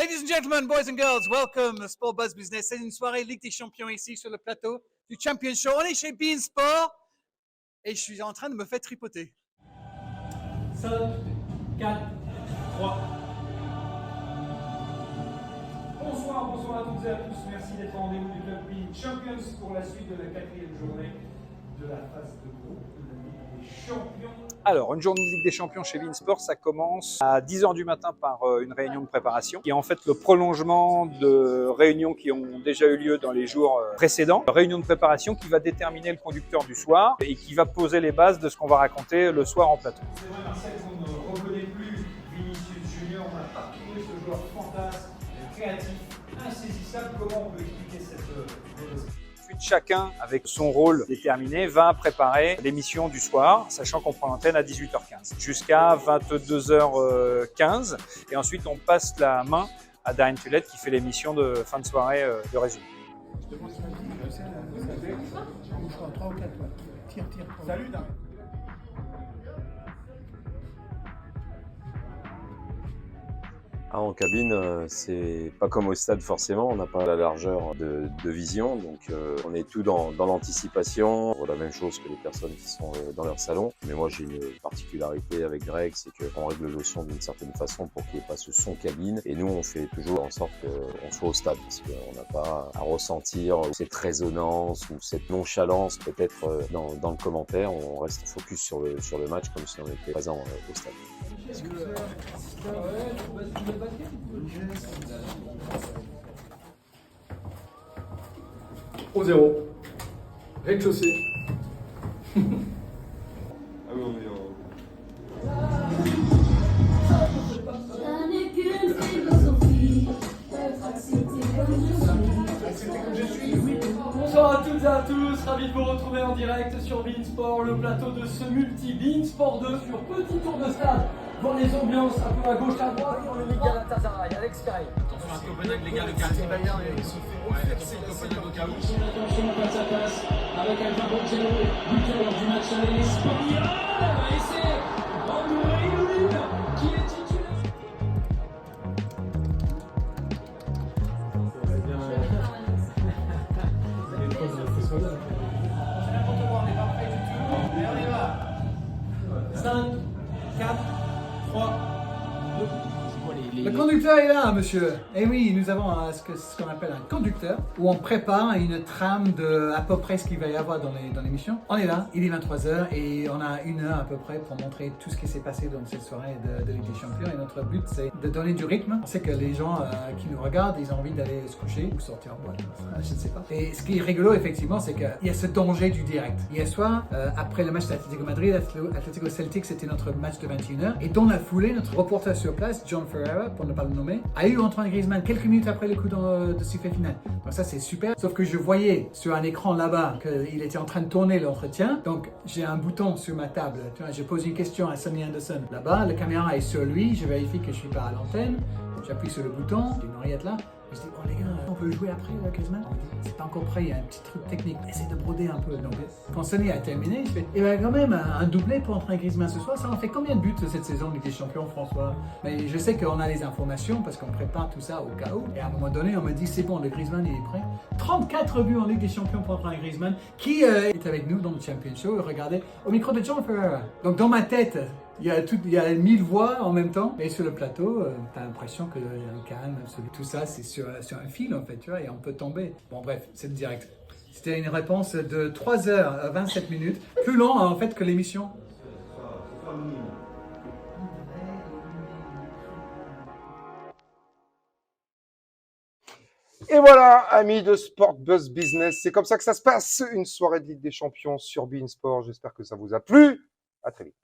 Ladies and gentlemen, boys and girls, welcome to Sport Buzz Business. C'est une soirée Ligue des Champions ici sur le plateau du Champion Show. On est chez Bein Sport et je suis en train de me faire tripoter. 5, 4, 3. Bonsoir à toutes et à tous. Merci d'être au rendez-vous du Club Bein Champions pour la suite de la 4e journée de la phase de groupe de la Ligue des Champions. Alors, une journée de Ligue des Champions chez Bein Sport, ça commence à 10h du matin par une réunion de préparation, qui est en fait le prolongement de réunions qui ont déjà eu lieu dans les jours précédents. Réunion de préparation qui va déterminer le conducteur du soir et qui va poser les bases de ce qu'on va raconter le soir en plateau. C'est vrai, Marcel, on ne reconnaît plus Vinicius Junior. On a parcouru ce joueur fantasme, créatif, insaisissable. Comment on peut expliquer cette vélocidé? Chacun, avec son rôle déterminé, va préparer l'émission du soir, sachant qu'on prend l'antenne à 18h15 jusqu'à 22h15. Et ensuite, on passe la main à Darren Tulette qui fait l'émission de fin de soirée de résumé. Salut, Darren. En cabine, c'est pas comme au stade forcément, on n'a pas la largeur de vision, donc on est tout dans l'anticipation. On voit la même chose que les personnes qui sont dans leur salon. Mais moi j'ai une particularité avec Greg, c'est qu'on règle le son d'une certaine façon pour qu'il n'y ait pas ce son cabine. Et nous on fait toujours en sorte qu'on soit au stade, parce qu'on n'a pas à ressentir cette résonance ou cette nonchalance peut-être dans le commentaire. On reste focus sur le match comme si on était présent au stade. 0. Rez-de-chaussée. Ah oui, on est en... Bonsoir à toutes et à tous, ravi de vous retrouver en direct sur Bein Sport, le plateau de ce multi Bein Sport 2 sur petit tour de stade. Dans les ambiances un peu à gauche à droite, dans le Ligue Galatasaray, Alex Sky. Attention à Copenhague, les gars, le Galatasaray. Ouais, attention Copenhague au cas où. Attention face à face avec Alvin Borgello, buteur du match espagnol. Et c'est André Lunin qui est titulaire. C'est n'importe quoi, on n'est pas prêt du tout. Et on y va. 5, 4, 3, 2. Le conducteur est là, monsieur. Et oui, nous avons ce qu'on appelle un conducteur, où on prépare une trame de à peu près ce qu'il va y avoir dans l'émission. On est là, il est 23h et on a 1 heure à peu près pour montrer tout ce qui s'est passé dans cette soirée de Ligue des Champions. Et notre but, c'est de donner du rythme. On sait que les gens qui nous regardent, ils ont envie d'aller se coucher ou sortir en boîte, je ne sais pas. Et ce qui est rigolo, effectivement, c'est qu'il y a ce danger du direct. Hier soir, après le match d'Atlético Madrid, Atlético Celtic, c'était notre match de 21h. Et dans la foulée, notre reporter sur place, John Ferreira, pour ne pas le nommer, a eu Antoine Griezmann quelques minutes après le coup de sifflet final. Donc ça c'est super, sauf que je voyais sur un écran là-bas qu'il était en train de tourner l'entretien, donc j'ai un bouton sur ma table, tu vois, je pose une question à Sonny Anderson là-bas, la caméra est sur lui, je vérifie que je suis pas à l'antenne, j'appuie sur le bouton, j'ai une oreillette là, je dis oh les gars, on peut jouer après Griezmann? C'est pas encore prêt, il y a un petit truc technique, essaye de broder un peu. Donc quand Sonny a terminé, je fais eh ben quand même un doublé pour Antoine Griezmann ce soir, ça en fait combien de buts cette saison Ligue des Champions, François? Mais je sais qu'on a les informations parce qu'on prépare tout ça au cas où. Et à un moment donné, on me dit c'est bon, le Griezmann il est prêt. 34 buts en Ligue des Champions pour Antoine Griezmann qui est avec nous dans le Champion Show. Regardez au micro de John Ferreira. Donc dans ma tête, il y a 1000 voix en même temps, et sur le plateau, tu as l'impression qu'il y a un calme absolu. Tout ça, c'est sur un fil en fait, tu vois, et on peut tomber. Bon, bref, c'est le direct. C'était une réponse de 3h27 minutes, plus long en fait que l'émission. Et voilà, amis de Sport Buzz Business, c'est comme ça que ça se passe, une soirée de Ligue des Champions sur Bein Sport. J'espère que ça vous a plu. À très vite.